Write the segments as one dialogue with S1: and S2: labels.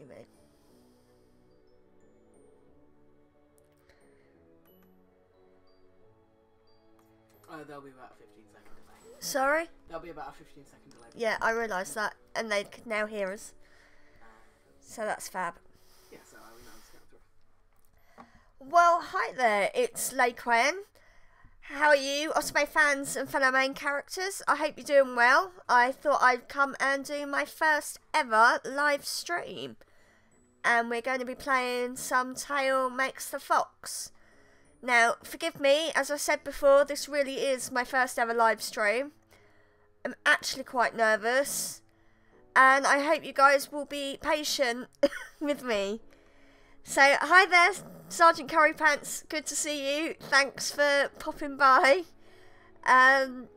S1: mean?
S2: There'll be about a 15-second delay.
S1: Sorry?
S2: There'll be about a 15-second delay.
S1: Yeah, I realised that. And they can now hear us. So that's fab.
S2: Yeah, so we know it's going through.
S1: Well, hi there. It's Lai Quen. How are you, Ottoman fans and fellow main characters? I hope you're doing well. I thought I'd come and do my first ever live stream. And we're going to be playing some Tail Makes the Fox. Now, forgive me, as I said before, this really is my first ever live stream. I'm actually quite nervous. And I hope you guys will be patient with me. So, hi there, Sergeant Currypants. Good to see you. Thanks for popping by. I'm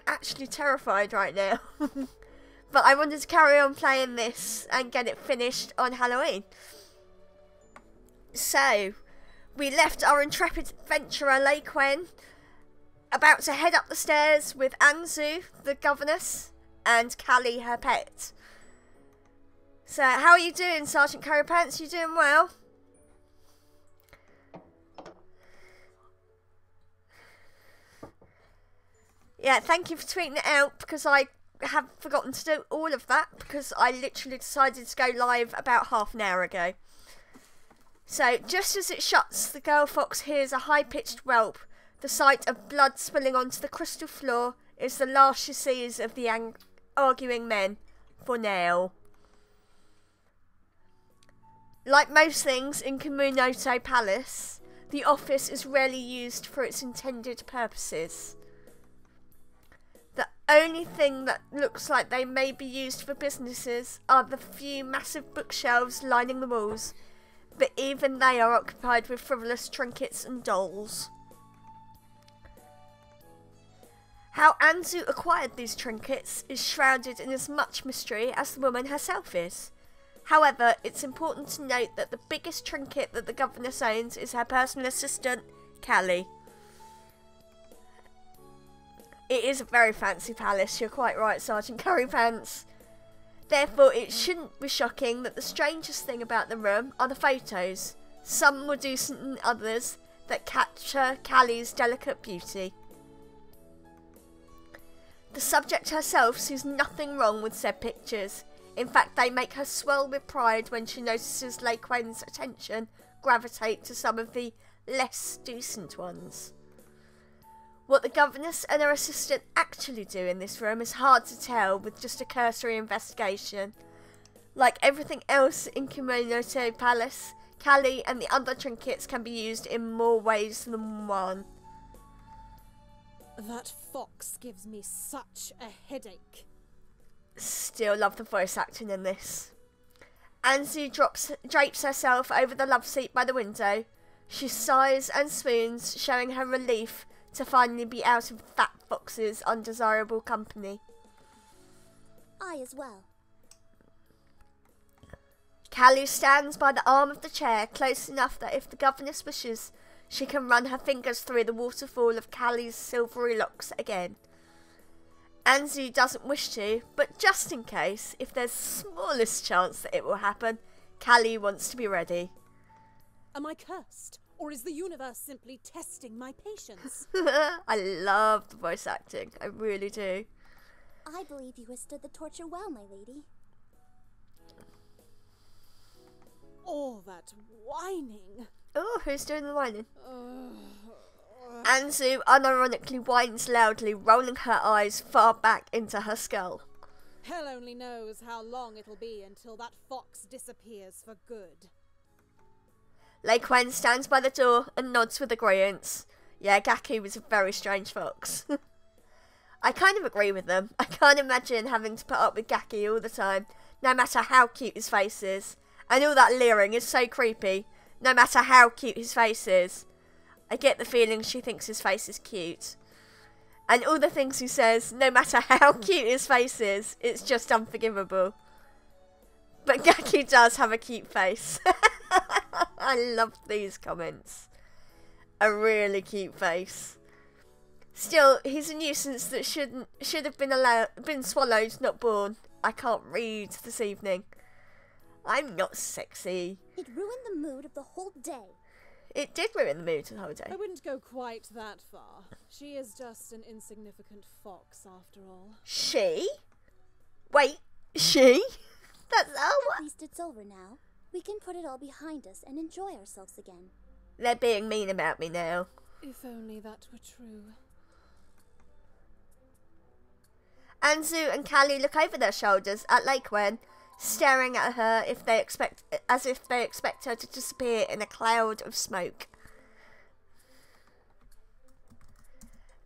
S1: actually terrified right now. But I wanted to carry on playing this and get it finished on Halloween. So, we left our intrepid adventurer Lai Quen about to head up the stairs with Anzu, the governess, and Callie, her pet. So, how are you doing, Sergeant Currypants? You doing well? Yeah, thank you for tweeting it out, because I have forgotten to do all of that, because I literally decided to go live about half an hour ago. So, just as it shuts, the girl fox hears a high-pitched whelp. The sight of blood spilling onto the crystal floor is the last she sees of the arguing men, for now. Like most things in Komunoto Palace, the office is rarely used for its intended purposes. The only thing that looks like they may be used for businesses are the few massive bookshelves lining the walls, but even they are occupied with frivolous trinkets and dolls. How Anzu acquired these trinkets is shrouded in as much mystery as the woman herself is. However, it's important to note that the biggest trinket that the governess owns is her personal assistant, Callie. It is a very fancy palace, you're quite right, Sergeant Currypants. Therefore, it shouldn't be shocking that the strangest thing about the room are the photos, some more decent than others, that capture Callie's delicate beauty. The subject herself sees nothing wrong with said pictures. In fact, they make her swell with pride when she notices Lai Quen's attention gravitate to some of the less decent ones. What the governess and her assistant actually do in this room is hard to tell with just a cursory investigation. Like everything else in Komunoto Palace, Callie and the other trinkets can be used in more ways than one.
S3: That fox gives me such a headache.
S1: Still love the voice acting in this. Anzu drapes herself over the love seat by the window. She sighs and swoons, showing her relief to finally be out of that fox's undesirable company.
S4: I as well.
S1: Callie stands by the arm of the chair, close enough that if the governess wishes, she can run her fingers through the waterfall of Callie's silvery locks again. Anzu doesn't wish to, but just in case, if there's the smallest chance that it will happen, Callie wants to be ready.
S3: Am I cursed? Or is the universe simply testing my patience?
S1: I love the voice acting, I really do.
S4: I believe you withstood the torture well, my lady.
S3: All that whining.
S1: Oh, who's doing the whining? Anzu unironically whines loudly, rolling her eyes far back into her skull.
S3: Hell only knows how long it'll be until that fox disappears for good.
S1: Lai Quen stands by the door and nods with agreeance. Yeah, Gaki was a very strange fox. I kind of agree with them. I can't imagine having to put up with Gaki all the time, no matter how cute his face is. And all that leering is so creepy, no matter how cute his face is. I get the feeling she thinks his face is cute. And all the things he says, no matter how cute his face is, it's just unforgivable. But Gaki does have a cute face. I love these comments. A really cute face. Still, he's a nuisance that should have been swallowed, not born. I can't read this evening. I'm not sexy.
S4: It ruined the mood of the whole day.
S1: It did ruin the mood of the whole day.
S3: I wouldn't go quite that far. She is just an insignificant fox, after all.
S1: She? Wait, she? That's
S4: At least it's over now. We can put it all behind us and enjoy ourselves again.
S1: They're being mean about me now.
S3: If only that were true.
S1: Anzu and Callie look over their shoulders at Lai Quen, staring at her as if they expect her to disappear in a cloud of smoke.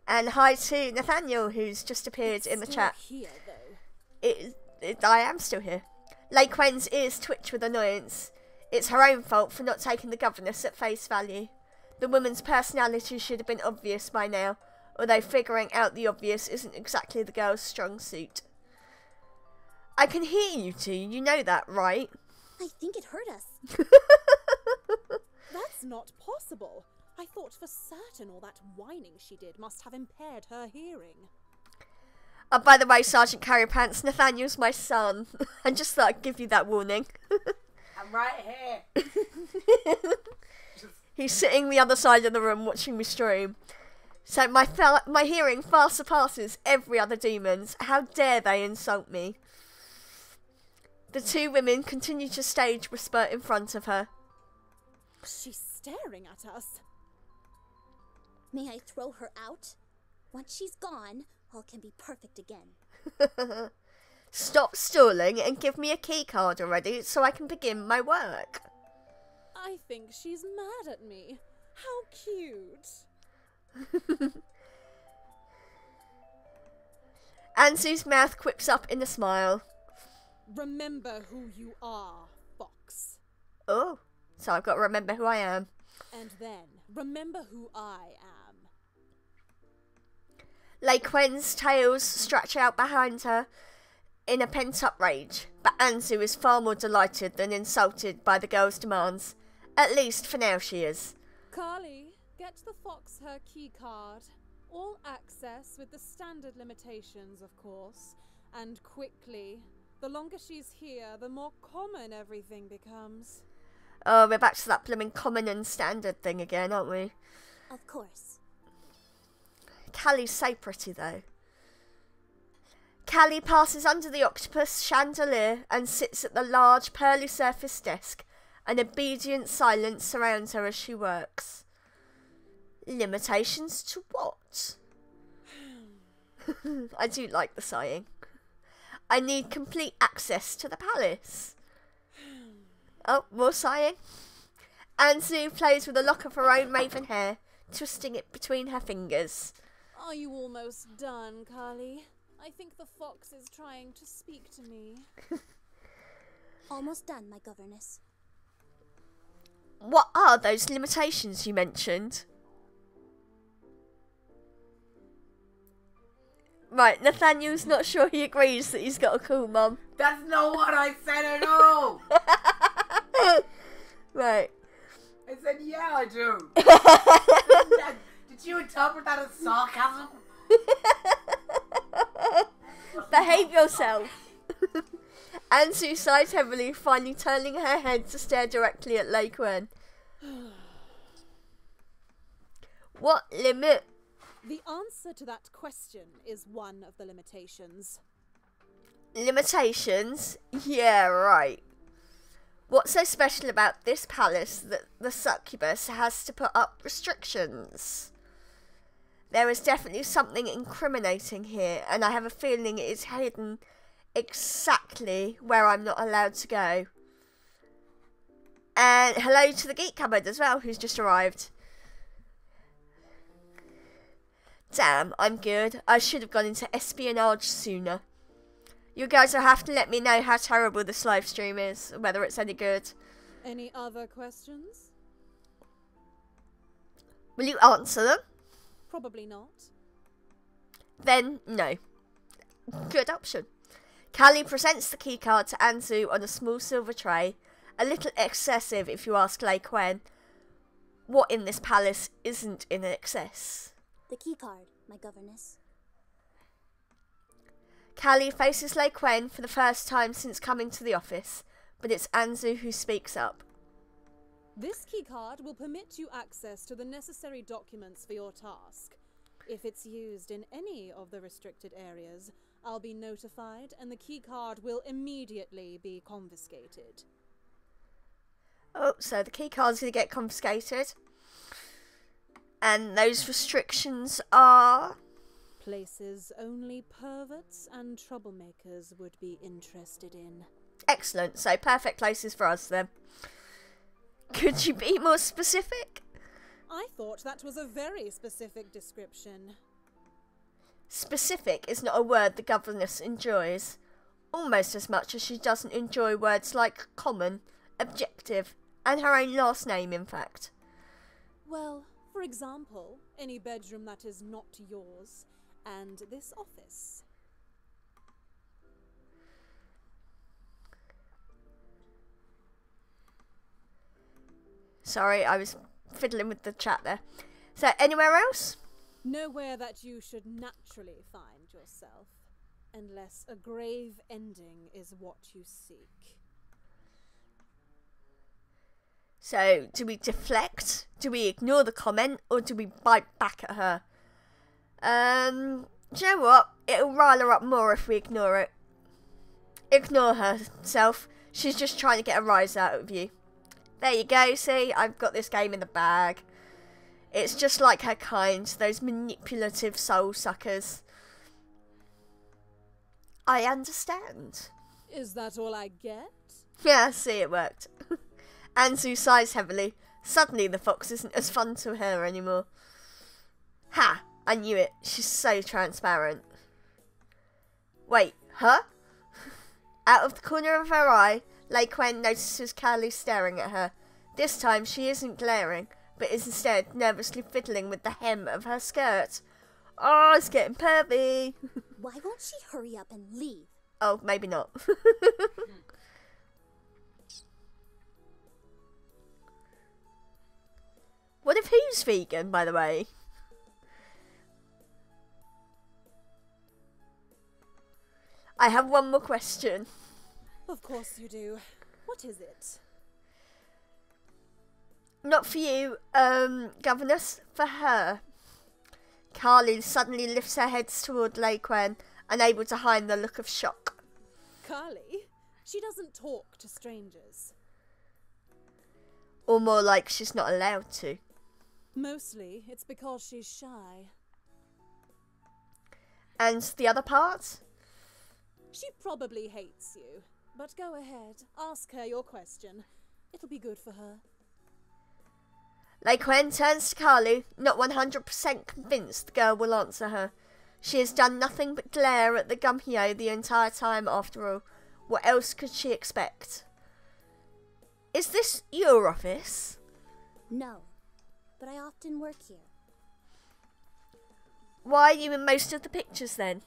S1: And hi to Nathaniel, who's just appeared in the chat.
S3: Here, though.
S1: I am still here. Lai Quen's ears twitch with annoyance. It's her own fault for not taking the governess at face value. The woman's personality should have been obvious by now, although figuring out the obvious isn't exactly the girl's strong suit. I can hear you two, you know that, right?
S4: I think it hurt us.
S3: That's not possible. I thought for certain all that whining she did must have impaired her hearing.
S1: Oh, by the way, Sergeant Carrypants, Nathaniel's my son. I just thought I'd give you that warning.
S2: I'm right here.
S1: He's sitting the other side of the room watching me stream. So my hearing far surpasses every other demon's. How dare they insult me? The two women continue to stage whisper in front of her.
S3: She's staring at us.
S4: May I throw her out? Once she's gone, all can be perfect again.
S1: Stop stalling and give me a key card already so I can begin my work.
S3: I think she's mad at me. How cute.
S1: Anzu's mouth quips up in a smile.
S3: Remember who you are, Fox.
S1: Oh, so I've got to remember who I am.
S3: And then, remember who I am.
S1: Lai Quen's tails stretch out behind her in a pent-up rage, but Anzu is far more delighted than insulted by the girl's demands. At least for now she is.
S3: Carly, get the Fox her key card. All access with the standard limitations, of course. And quickly. The longer she's here, the more common everything becomes.
S1: Oh, we're back to that blooming common and standard thing again, aren't we?
S4: Of course.
S1: Callie's so pretty, though. Callie passes under the octopus chandelier and sits at the large pearly surface desk. An obedient silence surrounds her as she works. Limitations to what? I do like the sighing. I need complete access to the palace. Oh, more sighing. Anzu plays with a lock of her own raven hair, twisting it between her fingers.
S3: Are you almost done, Carly? I think the Fox is trying to speak to me.
S4: Almost done, my governess.
S1: What are those limitations you mentioned? Right, Nathaniel's not sure he agrees that he's got a cool mum.
S2: That's not what I said at all.
S1: Right.
S2: I said, yeah, I do. Did you interpret that as sarcasm?
S1: Behave yourself. Anzu sighs heavily, finally turning her head to stare directly at Lai Quen. What limit?
S3: The answer to that question is one of the limitations.
S1: Limitations? Yeah, right. What's so special about this palace that the succubus has to put up restrictions? There is definitely something incriminating here, and I have a feeling it is hidden exactly where I'm not allowed to go. And hello to the Geek Cupboard as well, who's just arrived. Damn, I'm good. I should have gone into espionage sooner. You guys will have to let me know how terrible this live stream is, whether it's any good.
S3: Any other questions?
S1: Will you answer them?
S3: Probably not.
S1: Then, no. Good option. Callie presents the keycard to Anzu on a small silver tray. A little excessive if you ask Lai Quen. What in this palace isn't in excess?
S4: The key card, my governess.
S1: Callie faces Lai Quen for the first time since coming to the office, but it's Anzu who speaks up.
S3: This keycard will permit you access to the necessary documents for your task. If it's used in any of the restricted areas, I'll be notified and the keycard will immediately be confiscated.
S1: Oh, so the keycard's going to get confiscated. And those restrictions are...
S3: Places only perverts and troublemakers would be interested in.
S1: Excellent, so perfect places for us then. Could you be more specific?
S3: I thought that was a very specific description.
S1: Specific is not a word the governess enjoys, almost as much as she doesn't enjoy words like common, objective, and her own last name, in fact.
S3: Well, for example, any bedroom that is not yours, and this office.
S1: Sorry, I was fiddling with the chat there. So, anywhere else?
S3: Nowhere that you should naturally find yourself, unless a grave ending is what you seek.
S1: So, do we deflect? Do we ignore the comment? Or do we bite back at her? Do you know what? It'll rile her up more if we ignore it. Ignore herself. She's just trying to get a rise out of you. There you go, see? I've got this game in the bag. It's just like her kind, those manipulative soul suckers. I understand.
S3: Is that all I get?
S1: Yeah, see, it worked. Anzu sighs heavily. Suddenly the fox isn't as fun to her anymore. Ha! I knew it. She's so transparent. Wait, huh? Out of the corner of her eye, Lai Quen notices Callie staring at her. This time she isn't glaring, but is instead nervously fiddling with the hem of her skirt. Oh, it's getting pervy.
S4: Why won't she hurry up and leave?
S1: Oh, maybe not. What if who's vegan, by the way? I have one more question.
S3: Of course you do. What is it?
S1: Not for you, governess, for her. Carly suddenly lifts her head toward Lai Quen, unable to hide the look of shock.
S3: Carly? She doesn't talk to strangers.
S1: Or more like she's not allowed to.
S3: Mostly, it's because she's shy.
S1: And the other part?
S3: She probably hates you. But go ahead, ask her your question. It'll be good for her.
S1: Lai Quen turns to Carly, not 100% convinced the girl will answer her. She has done nothing but glare at the Gumhyo the entire time after all. What else could she expect? Is this your office?
S4: No, but I often work here.
S1: Why are you in most of the pictures then?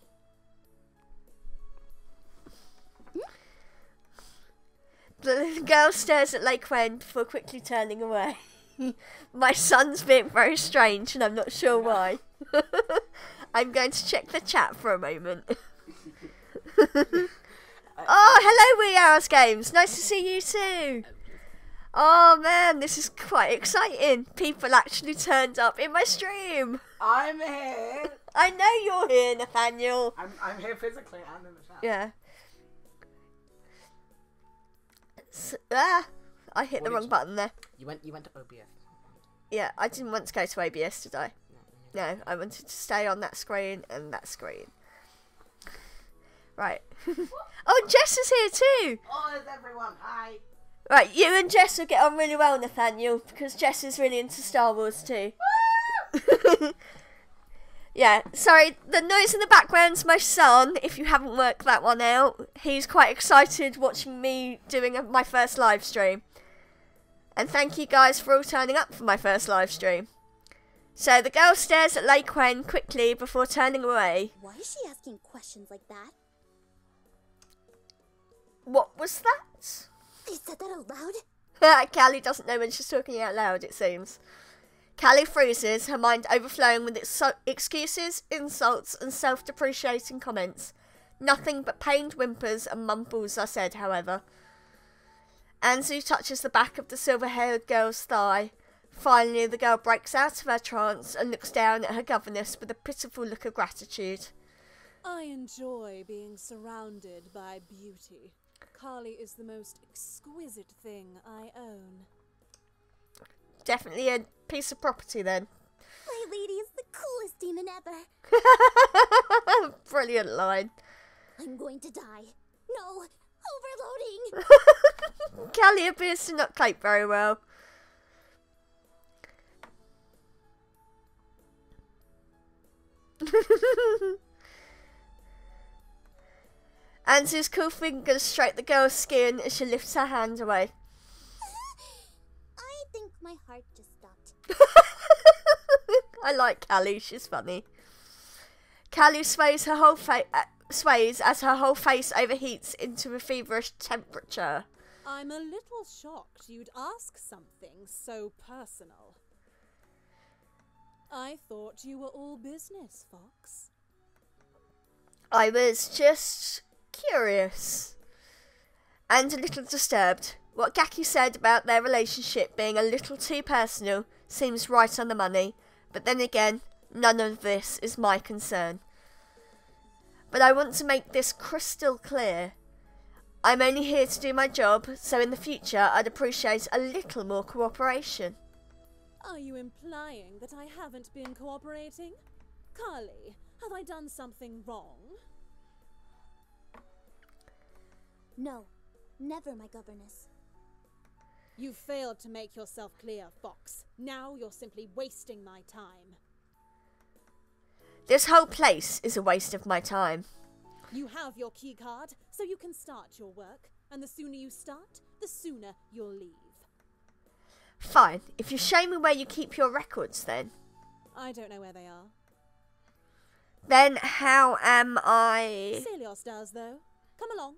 S1: The girl stares at Lai Quen before quickly turning away. My son's being very strange and I'm not sure why. I'm going to check the chat for a moment. Oh, hello We Are Us Games. Nice to see you too. Oh man, this is quite exciting. People actually turned up in my stream.
S2: I'm here.
S1: I know you're here, Nathaniel.
S2: I'm here physically and in the chat.
S1: Yeah. I hit the wrong button there.
S2: You went to OBS.
S1: Yeah, I didn't want to go to OBS, did I? No, I wanted to stay on that screen and that screen. Right. Oh, Jess is here too!
S2: Oh, there's everyone. Hi.
S1: Right, you and Jess will get on really well, Nathaniel, because Jess is really into Star Wars too. Yeah, sorry, the noise in the background's my son, if you haven't worked that one out. He's quite excited watching me doing my first live stream. And thank you guys for all turning up for my first live stream. So the girl stares at Lai Quen quickly before turning away.
S4: Why is she asking questions like that?
S1: What was that?
S4: I said that out loud?
S1: Callie doesn't know when she's talking out loud, it seems. Callie freezes, her mind overflowing with excuses, insults, and self-depreciating comments. Nothing but pained whimpers and mumbles are said, however. Anzu touches the back of the silver-haired girl's thigh. Finally, the girl breaks out of her trance and looks down at her governess with a pitiful look of gratitude.
S3: I enjoy being surrounded by beauty. Carly is the most exquisite thing I own.
S1: Definitely a piece of property then.
S4: My lady is the coolest demon ever.
S1: Brilliant line.
S4: I'm going to die. No, overloading.
S1: Callie appears to not cope very well. Anzu's cool fingers stroke the girl's skin as she lifts her hand away.
S4: I think my heart just stopped.
S1: I like Callie, she's funny. Callie sways as her whole face overheats into a feverish temperature.
S3: I'm a little shocked you'd ask something so personal. I thought you were all business, Fox.
S1: I was just curious and a little disturbed. What Gaki said about their relationship being a little too personal seems right on the money, but then again, none of this is my concern. But I want to make this crystal clear. I'm only here to do my job, so in the future I'd appreciate a little more cooperation.
S3: Are you implying that I haven't been cooperating? Carly, have I done something wrong?
S4: No, never, my governess.
S3: You failed to make yourself clear, Fox. Now you're simply wasting my time.
S1: This whole place is a waste of my time.
S3: You have your key card, so you can start your work. And the sooner you start, the sooner you'll leave.
S1: Fine, if you show me where you keep your records then.
S3: I don't know where they are.
S1: Then how am I...
S3: Celios does, though. Come along.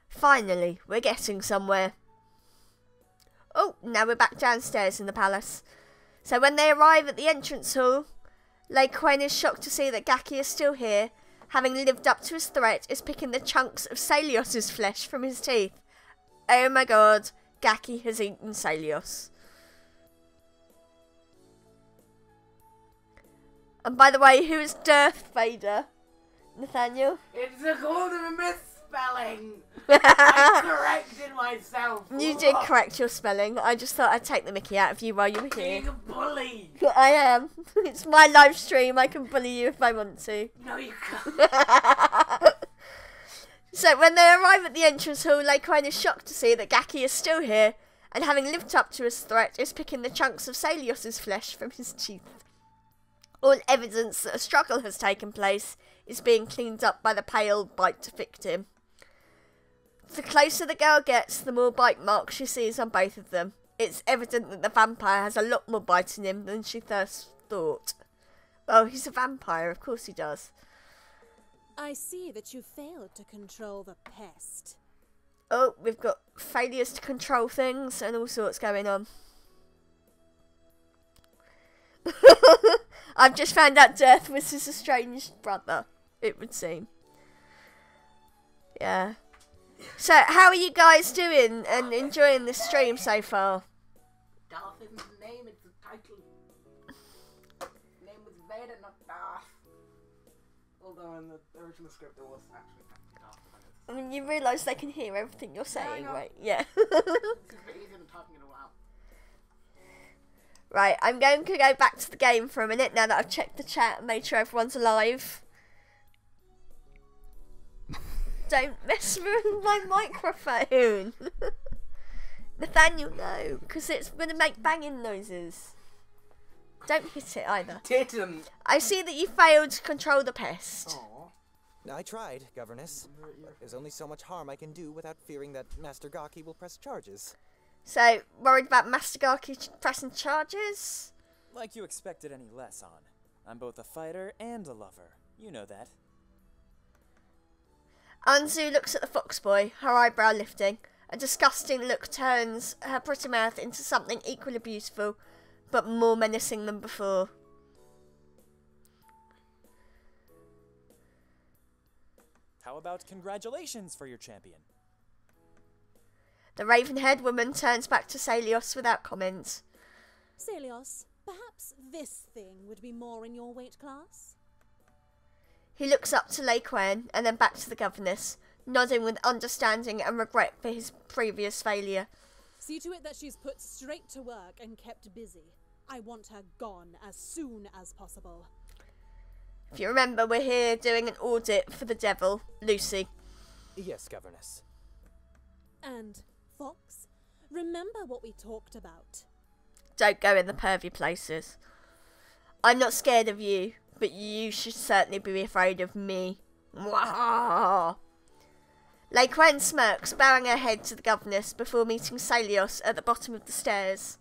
S1: Finally, we're getting somewhere. Oh, now we're back downstairs in the palace. So when they arrive at the entrance hall, Lai Quen is shocked to see that Gaki is still here, having lived up to his threat, is picking the chunks of Celios's flesh from his teeth. Oh my god, Gaki has eaten Celios. And by the way, who is Darth Vader? Nathaniel?
S2: It's a call of a misspelling. I corrected myself.
S1: You did correct your spelling. I just thought I'd take the mickey out of you while you were here.
S2: Being a bully.
S1: I am. It's my live stream. I can bully you if I want to.
S2: No, you can't.
S1: So when they arrive at the entrance hall, Lai Quen is shocked to see that Gaki is still here, and having lived up to his threat, is picking the chunks of Celios's flesh from his teeth. All evidence that a struggle has taken place is being cleaned up by the pale bite victim. The closer the girl gets, the more bite marks she sees on both of them. It's evident that the vampire has a lot more bite in him than she first thought. Well, he's a vampire, of course he does.
S3: I see that you failed to control the pest.
S1: Oh, we've got failures to control things and all sorts going on. I've just found out Death was his estranged brother, it would seem. Yeah. So, how are you guys doing and enjoying this stream so far?
S2: Darth isn't the name, it's the title. His name was Vader, not Darth. Although in the original script there was actually Darth.
S1: I mean, you realise they can hear everything you're saying,
S2: know.
S1: right? Yeah.
S2: It's a bit easier than talking it out.
S1: Right, I'm going to go back to the game for a minute now that I've checked the chat and made sure everyone's alive. Don't mess with my microphone. Nathaniel, no, because it's going to make banging noises. Don't hit it either.
S2: Didn't.
S1: I see that you failed to control the pest.
S2: Aww.
S5: I tried, Governess. There's only so much harm I can do without fearing that Master Gaki will press charges.
S1: So, worried about Master Gaki pressing charges?
S6: Like you expected any less, On. I'm both a fighter and a lover. You know that.
S1: Anzu looks at the fox boy, her eyebrow lifting. A disgusting look turns her pretty mouth into something equally beautiful, but more menacing than before.
S6: How about congratulations for your champion?
S1: The raven-haired woman turns back to Celios without comment.
S3: Celios, perhaps this thing would be more in your weight class?
S1: He looks up to Lai Quen and then back to the governess, nodding with understanding and regret for his previous failure.
S3: See to it that she's put straight to work and kept busy. I want her gone as soon as possible.
S1: If you remember, we're here doing an audit for the devil, Lucy.
S5: Yes, governess.
S3: And, Fox, remember what we talked about.
S1: Don't go in the pervy places. I'm not scared of you, but you should certainly be afraid of me. Mwah! Lai Quen smirks, bowing her head to the governess before meeting Celios at the bottom of the stairs.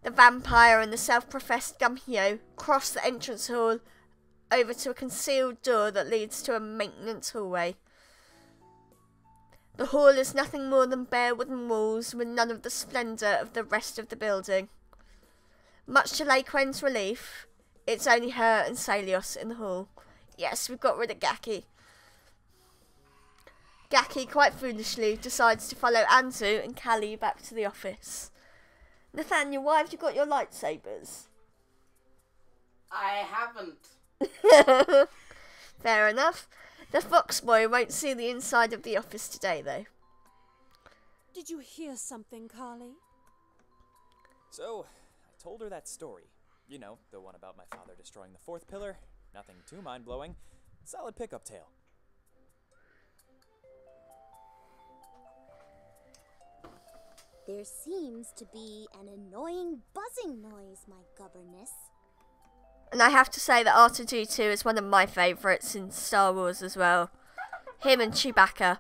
S1: The vampire and the self-professed Gumhyo cross the entrance hall over to a concealed door that leads to a maintenance hallway. The hall is nothing more than bare wooden walls with none of the splendour of the rest of the building. Much to Lai Quen's relief, it's only her and Celios in the hall. Yes, we've got rid of Gaki. Gaki, quite foolishly, decides to follow Anzu and Callie back to the office. Nathaniel, why have you got your lightsabers?
S2: I haven't.
S1: Fair enough. The fox boy won't see the inside of the office today, though.
S3: Did you hear something, Carly?
S6: So, I told her that story. You know, the one about my father destroying the fourth pillar. Nothing too mind-blowing. Solid pickup tale.
S4: There seems to be an annoying buzzing noise, my governess.
S1: And I have to say that R2-D2 is one of my favourites in Star Wars as well. Him and Chewbacca.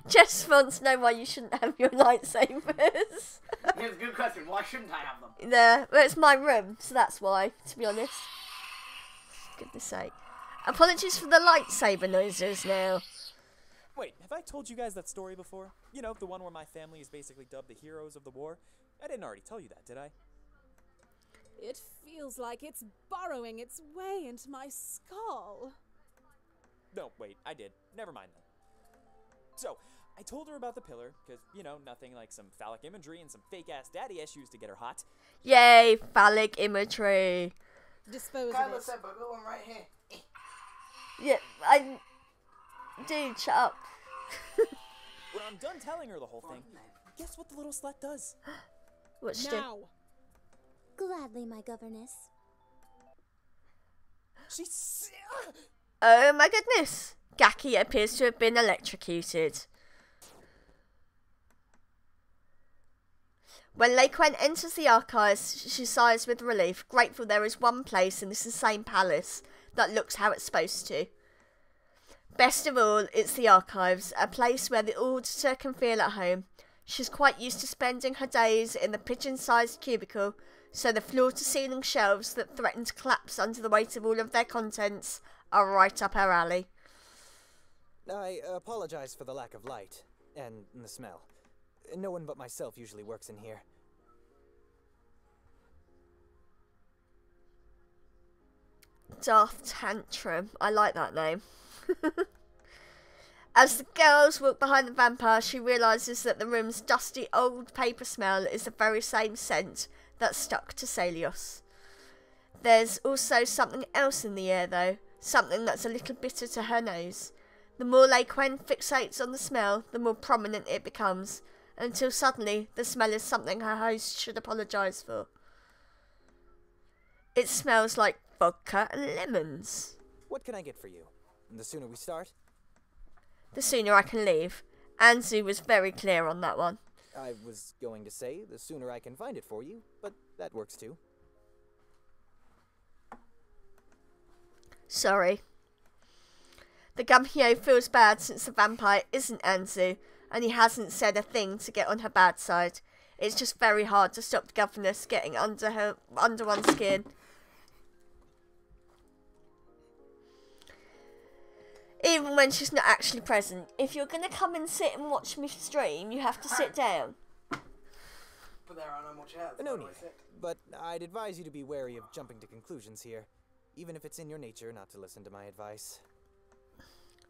S1: Jess wants to know why you shouldn't have your lightsabers.
S2: Here's a good question. Why shouldn't I have them?
S1: Well, it's my room, so that's why, to be honest. Goodness sake. Apologies for the lightsaber noises now.
S6: Wait, have I told you guys that story before? You know, the one where my family is basically dubbed the heroes of the war? I didn't already tell you that, did I?
S3: It feels like it's burrowing its way into my skull.
S6: No, wait, I did. Never mind then. So, I told her about the pillar, because, you know, nothing like some phallic imagery and some fake-ass daddy issues to get her hot.
S1: Yay, phallic imagery.
S3: Dispose of
S2: Kyla
S3: it.
S2: said, but go on right here.
S1: Yeah, Dude, shut up.
S6: When I'm done telling her the whole thing, guess what the little slut does?
S1: What's she do?
S3: Now.
S4: Gladly, my governess.
S6: She's...
S1: Oh my goodness. Gaki appears to have been electrocuted. When Lai Quen enters the archives, she sighs with relief, grateful there is one place in this insane palace that looks how it's supposed to. Best of all, it's the archives, a place where the auditor can feel at home. She's quite used to spending her days in the pigeon-sized cubicle, so the floor-to-ceiling shelves that threaten to collapse under the weight of all of their contents are right up her alley.
S5: I apologize for the lack of light, and the smell. No one but myself usually works in here.
S1: Darth Tantrum. I like that name. As the girls walk behind the vampire, she realises that the room's dusty old paper smell is the very same scent that stuck to Celios. There's also something else in the air though, something that's a little bitter to her nose. The more Lai Quen fixates on the smell, the more prominent it becomes, until suddenly the smell is something her host should apologise for. It smells like vodka and lemons.
S5: What can I get for you? The sooner we start?
S1: The sooner I can leave. Anzu was very clear on that one.
S5: I was going to say the sooner I can find it for you, but that works too.
S1: Sorry. The Gumhyo feels bad since the vampire isn't Anzu, and he hasn't said a thing to get on her bad side. It's just very hard to stop the governess getting under one's skin. Even when she's not actually present. If you're going to come and sit and watch me stream, you have to sit down.
S2: But there are no more chairs.
S5: No
S2: Where do
S5: need,
S2: I sit?
S5: but I'd advise you to be wary of jumping to conclusions here, even if it's in your nature not to listen to my advice.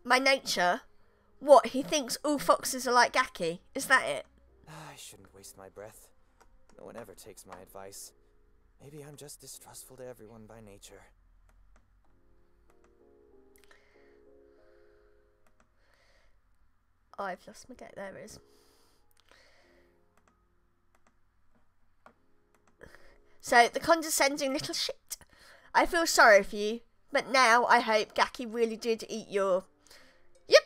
S1: My nature? What, he thinks all foxes are like Gaki? Is that it?
S5: I shouldn't waste my breath. No one ever takes my advice. Maybe I'm just distrustful to everyone by nature.
S1: I've lost my gate. There it is. So, the condescending little shit. I feel sorry for you, but now I hope Gaki really did eat your... Yep.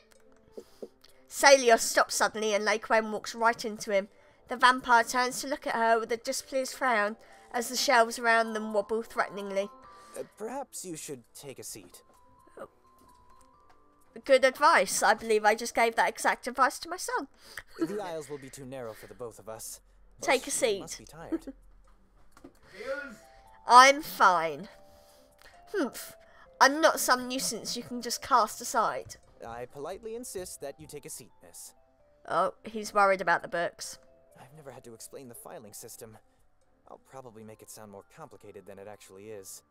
S1: Celios stops suddenly and Lai Quen walks right into him. The vampire turns to look at her with a displeased frown as the shelves around them wobble threateningly.
S5: Perhaps you should take a seat.
S1: Good advice. I believe I just gave that exact advice to my son.
S5: The aisles will be too narrow for the both of us.
S1: Take a
S5: You
S1: seat.
S5: must be tired.
S1: I'm fine. Humph. I'm not some nuisance you can just cast aside.
S5: I politely insist that you take a seat, miss.
S1: Oh, he's worried about the books.
S5: I've never had to explain the filing system. I'll probably make it sound more complicated than it actually is.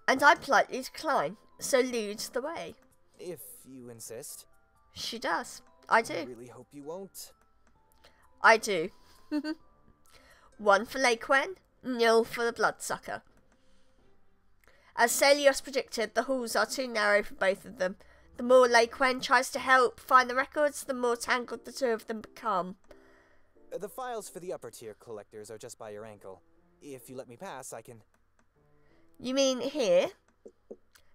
S1: And I politely decline, so leads the way.
S5: If you insist.
S1: She does. I do.
S5: I really hope you won't.
S1: I do. 1 for Lai Quen, 0 for the bloodsucker. As Celios predicted, the halls are too narrow for both of them. The more Lai Quen tries to help find the records, the more tangled the two of them become.
S5: The files for the upper tier collectors are just by your ankle. If you let me pass, I can...
S1: You mean here?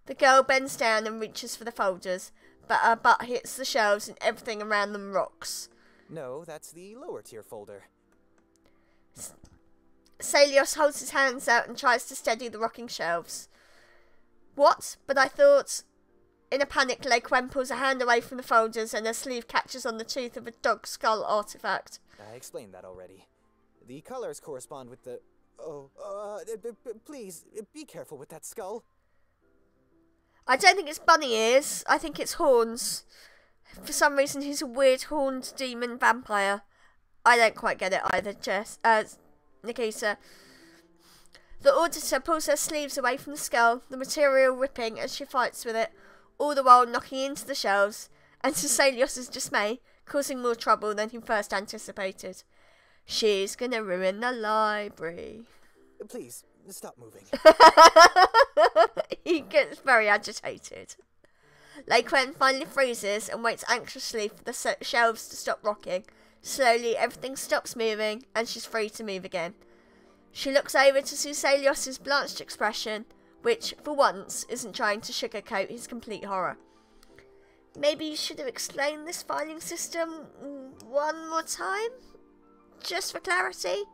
S1: The girl bends down and reaches for the folders, but her butt hits the shelves and everything around them rocks.
S5: No, that's the lower tier folder.
S1: Celios holds his hands out and tries to steady the rocking shelves. What? But I thought... In a panic, Lai Quen pulls a hand away from the folders and her sleeve catches on the tooth of a dog skull artifact.
S5: I explained that already. The colors correspond with the... Oh, please, be careful with that skull.
S1: I don't think it's bunny ears. I think it's horns. For some reason, he's a weird horned demon vampire. I don't quite get it either, Nikita. The auditor pulls her sleeves away from the skull, the material ripping as she fights with it, all the while knocking into the shelves, and to Celios' dismay, causing more trouble than he first anticipated. She's gonna ruin the library.
S5: Please, stop moving.
S1: He gets very agitated. Lai Quen finally freezes and waits anxiously for the shelves to stop rocking. Slowly, everything stops moving, and she's free to move again. She looks over to see Celios' blanched expression, which, for once, isn't trying to sugarcoat his complete horror. Maybe you should have explained this filing system one more time? Just for clarity?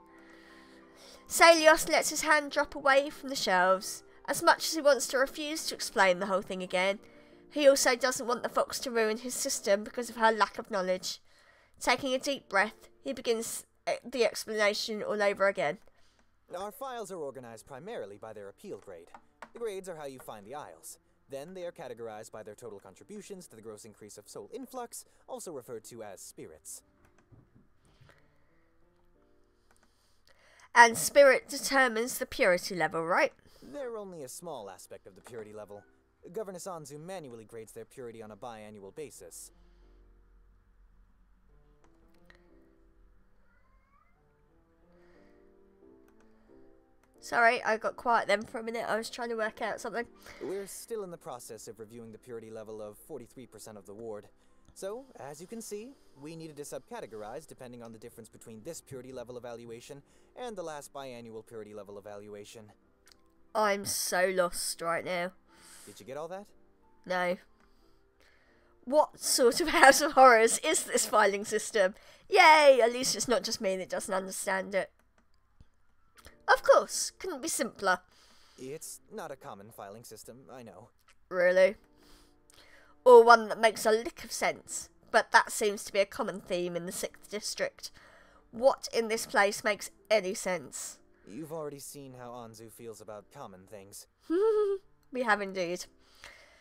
S1: Celios lets his hand drop away from the shelves. As much as he wants to refuse to explain the whole thing again, he also doesn't want the fox to ruin his system because of her lack of knowledge. Taking a deep breath, he begins the explanation all over again.
S5: Our files are organized primarily by their appeal grade. The grades are how you find the aisles. Then they are categorized by their total contributions to the gross increase of soul influx, also referred to as spirits.
S1: And spirit determines the purity level, right?
S5: They're only a small aspect of the purity level. Governess Anzu manually grades their purity on a biannual basis.
S1: Sorry, I got quiet then for a minute. I was trying to work out something.
S5: We're still in the process of reviewing the purity level of 43% of the ward. So, as you can see, we needed to subcategorize depending on the difference between this purity level evaluation and the last biannual purity level evaluation.
S1: I'm so lost right now.
S5: Did you get all that?
S1: No. What sort of House of Horrors is this filing system? Yay! At least it's not just me that doesn't understand it. Of course, couldn't be simpler.
S5: It's not a common filing system, I know.
S1: Really? Or one that makes a lick of sense, but that seems to be a common theme in the 6th district. What in this place makes any sense?
S5: You've already seen how Anzu feels about common things.
S1: We have indeed.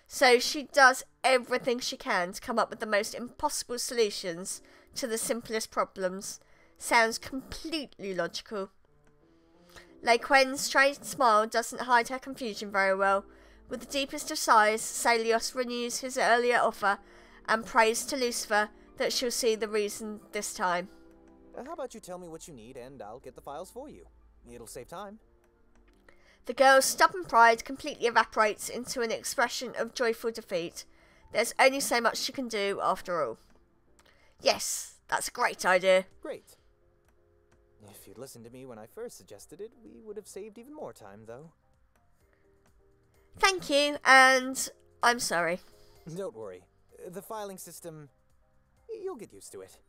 S1: So she does everything she can to come up with the most impossible solutions to the simplest problems. Sounds completely logical. Lai Quen's straight smile doesn't hide her confusion very well. With the deepest of sighs, Celios renews his earlier offer and prays to Lucifer that she'll see the reason this time.
S5: How about you tell me what you need and I'll get the files for you. It'll save time.
S1: The girl's stubborn pride completely evaporates into an expression of joyful defeat. There's only so much she can do after all. Yes, that's a great idea.
S5: Great. If you'd listened to me when I first suggested it, we would have saved even more time, though.
S1: Thank you, and I'm sorry.
S5: Don't worry. The filing system, you'll get used to it.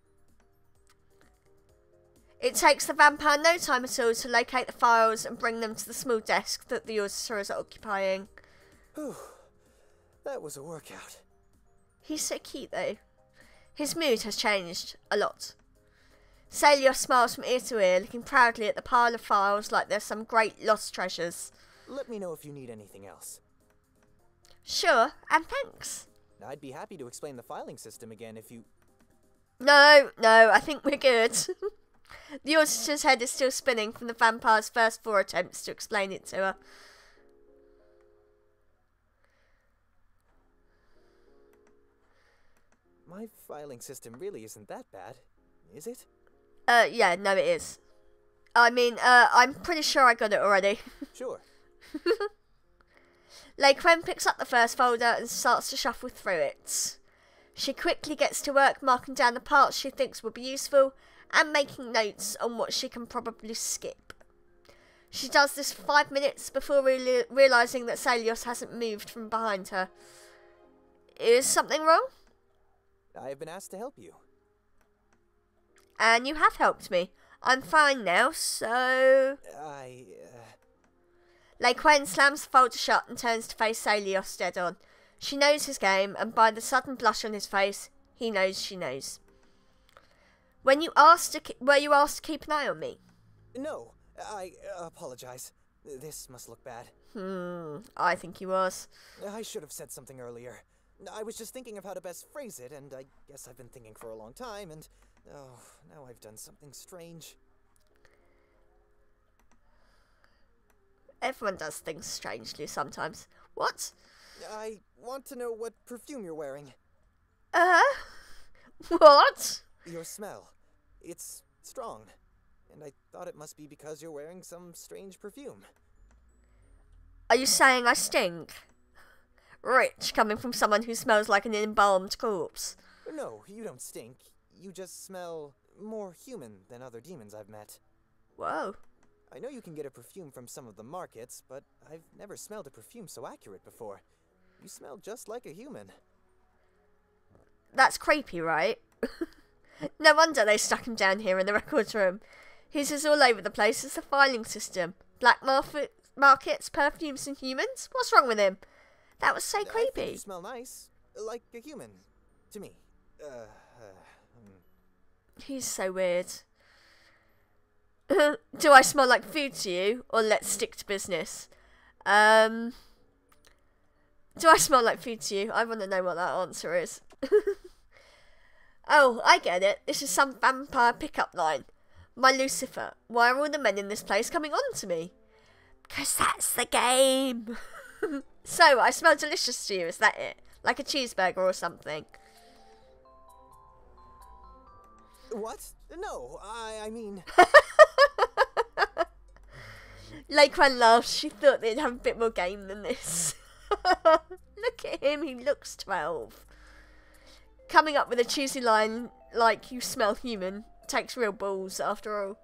S1: It takes the vampire no time at all to locate the files and bring them to the small desk that the auditor is occupying.
S5: Whew. That was a workout.
S1: He's so cute though. His mood has changed a lot. Celios smiles from ear to ear, looking proudly at the pile of files like they're some great lost treasures.
S5: Let me know if you need anything else.
S1: Sure, and thanks.
S5: I'd be happy to explain the filing system again if you...
S1: No, I think we're good. The auditor's head is still spinning from the vampire's first 4 attempts to explain it to her.
S5: My filing system really isn't that bad, is it?
S1: Yeah, no it is. I mean, I'm pretty sure I got it already.
S5: Sure.
S1: Lai Quen picks up the first folder and starts to shuffle through it. She quickly gets to work marking down the parts she thinks will be useful and making notes on what she can probably skip. She does this for 5 minutes before realising that Celios hasn't moved from behind her. Is something wrong?
S5: I have been asked to help you.
S1: And you have helped me. I'm fine now, so... Lai Quen slams the folder shut and turns to face Celios dead on. She knows his game, and by the sudden blush on his face, he knows she knows. Were you asked to keep an eye on me?
S5: No, I apologize. This must look bad.
S1: I think he was.
S5: I should have said something earlier. I was just thinking of how to best phrase it, and I guess I've been thinking for a long time, and... oh, now I've done something strange.
S1: Everyone does things strangely sometimes. What?
S5: I want to know what perfume you're wearing.
S1: What?
S5: Your smell. It's strong. And I thought it must be because you're wearing some strange perfume.
S1: Are you saying I stink? Rich, coming from someone who smells like an embalmed corpse.
S5: No, you don't stink. You just smell more human than other demons I've met.
S1: Whoa.
S5: I know you can get a perfume from some of the markets, but I've never smelled a perfume so accurate before. You smell just like a human.
S1: That's creepy, right? No wonder they stuck him down here in the records room. He's as all over the place as the filing system. Black markets, perfumes and humans? What's wrong with him? That was so
S5: I
S1: creepy.
S5: think you smell nice. Like a human. To me.
S1: He's so weird. Do I smell like food to you? Or let's stick to business? Do I smell like food to you? I want to know what that answer is. Oh, I get it. This is some vampire pickup line. My Lucifer, why are all the men in this place coming on to me? Because that's the game. So, I smell delicious to you, is that it? Like a cheeseburger or something?
S5: What? No, I mean...
S1: Lai Quen laughs. She thought they'd have a bit more game than this. Look at him, he looks 12. Coming up with a cheesy line like you smell human takes real balls after all.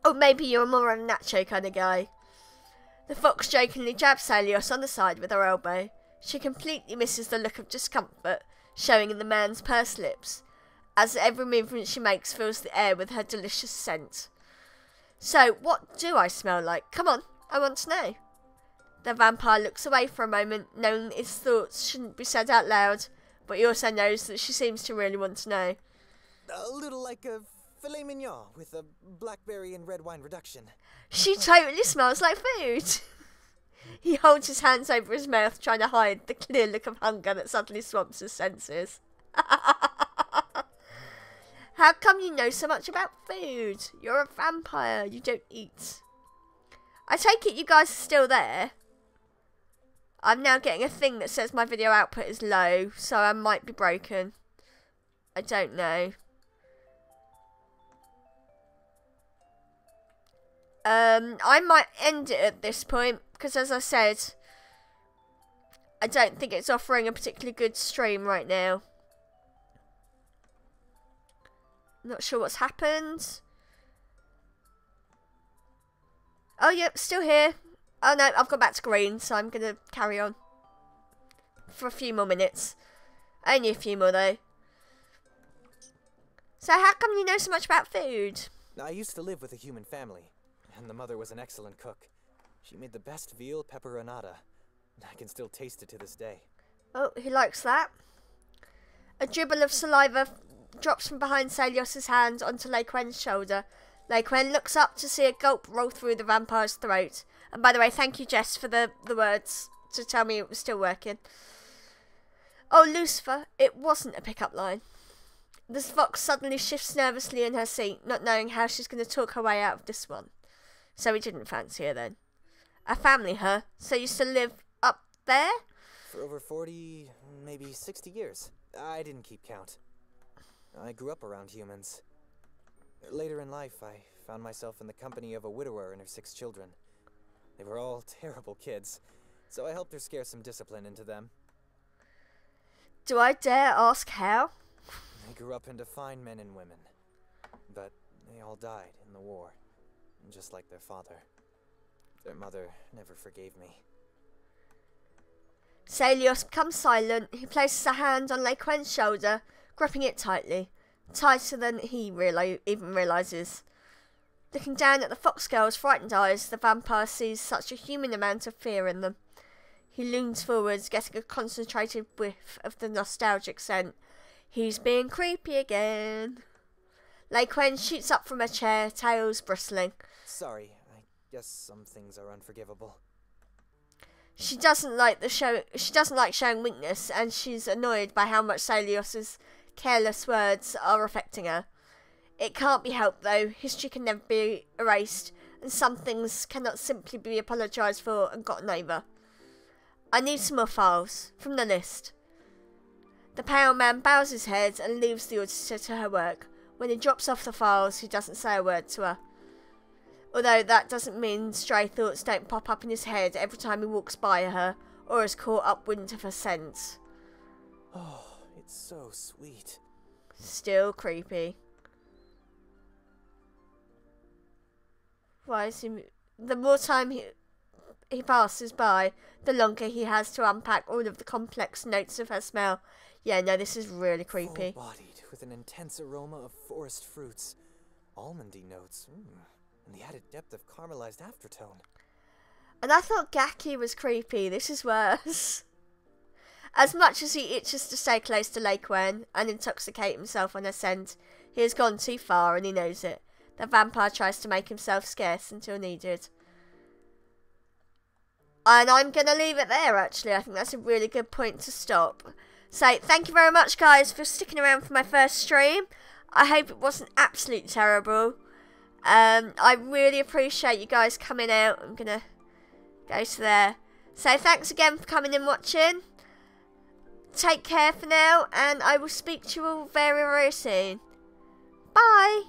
S1: Or maybe you're more of a nacho kind of guy. The fox jokingly jabs Celios on the side with her elbow. She completely misses the look of discomfort showing in the man's pursed lips, as every movement she makes fills the air with her delicious scent. So, what do I smell like? Come on, I want to know. The vampire looks away for a moment, knowing that his thoughts shouldn't be said out loud, but he also knows that she seems to really want to know.
S5: A little like a filet mignon with a blackberry and red wine reduction.
S1: She totally smells like food. He holds his hands over his mouth, trying to hide the clear look of hunger that suddenly swamps his senses. How come you know so much about food? You're a vampire. You don't eat. I take it you guys are still there. I'm now getting a thing that says my video output is low, so I might be broken. I don't know. I might end it at this point, because as I said, I don't think it's offering a particularly good stream right now. Not sure what's happened. Oh, yep, still here. Oh, no, I've gone back to green, so I'm going to carry on for a few more minutes. Only a few more, though. So how come you know so much about food?
S5: I used to live with a human family, and the mother was an excellent cook. She made the best veal pepperonata. I can still taste it to this day.
S1: Oh, he likes that. A dribble of saliva drops from behind Celios's hand onto Lai Quen's shoulder. Lai Quen looks up to see a gulp roll through the vampire's throat. And by the way, thank you, Jess, for the words to tell me it was still working. Oh, Lucifer, it wasn't a pickup line. The fox suddenly shifts nervously in her seat, not knowing how she's going to talk her way out of this one. So he didn't fancy her then. A family, huh? So you used to live up there?
S5: For over 40, maybe 60 years. I didn't keep count. I grew up around humans. Later in life, I found myself in the company of a widower and her 6 children. They were all terrible kids, so I helped her scare some discipline into them.
S1: Do I dare ask how?
S5: They grew up into fine men and women, but they all died in the war, just like their father. Their mother never forgave me.
S1: Celios becomes silent. He places a hand on Lai Quen's shoulder, gripping it tightly, tighter than he even realises. Looking down at the fox girl's frightened eyes, the vampire sees such a human amount of fear in them. He leans forwards, getting a concentrated whiff of the nostalgic scent. He's being creepy again. Lai Quen shoots up from her chair, tails bristling.
S5: Sorry, I guess some things are unforgivable.
S1: She doesn't like showing weakness, and she's annoyed by how much Celios's careless words are affecting her. It can't be helped, though. History can never be erased, and some things cannot simply be apologised for and gotten over. I need some more files from the list. The pale man bows his head and leaves the auditor to her work. When he drops off the files, he doesn't say a word to her. Although that doesn't mean stray thoughts don't pop up in his head every time he walks by her, or is caught upwind of her scent.
S5: Oh, it's so sweet.
S1: Still creepy. Why is he... The more time he passes by, the longer he has to unpack all of the complex notes of her smell. Yeah, no, this is really creepy.
S5: Full-bodied, with an intense aroma of forest fruits, almondy notes, and the added depth of caramelized aftertone.
S1: And I thought Gaki was creepy. This is worse. As much as he itches to stay close to Lai Quen and intoxicate himself on her scent, he has gone too far and he knows it. The vampire tries to make himself scarce until needed. And I'm going to leave it there, actually. I think that's a really good point to stop. So, thank you very much, guys, for sticking around for my first stream. I hope it wasn't absolutely terrible. I really appreciate you guys coming out. I'm going to go to there. So, thanks again for coming and watching. Take care for now, and I will speak to you all very, very soon. Bye!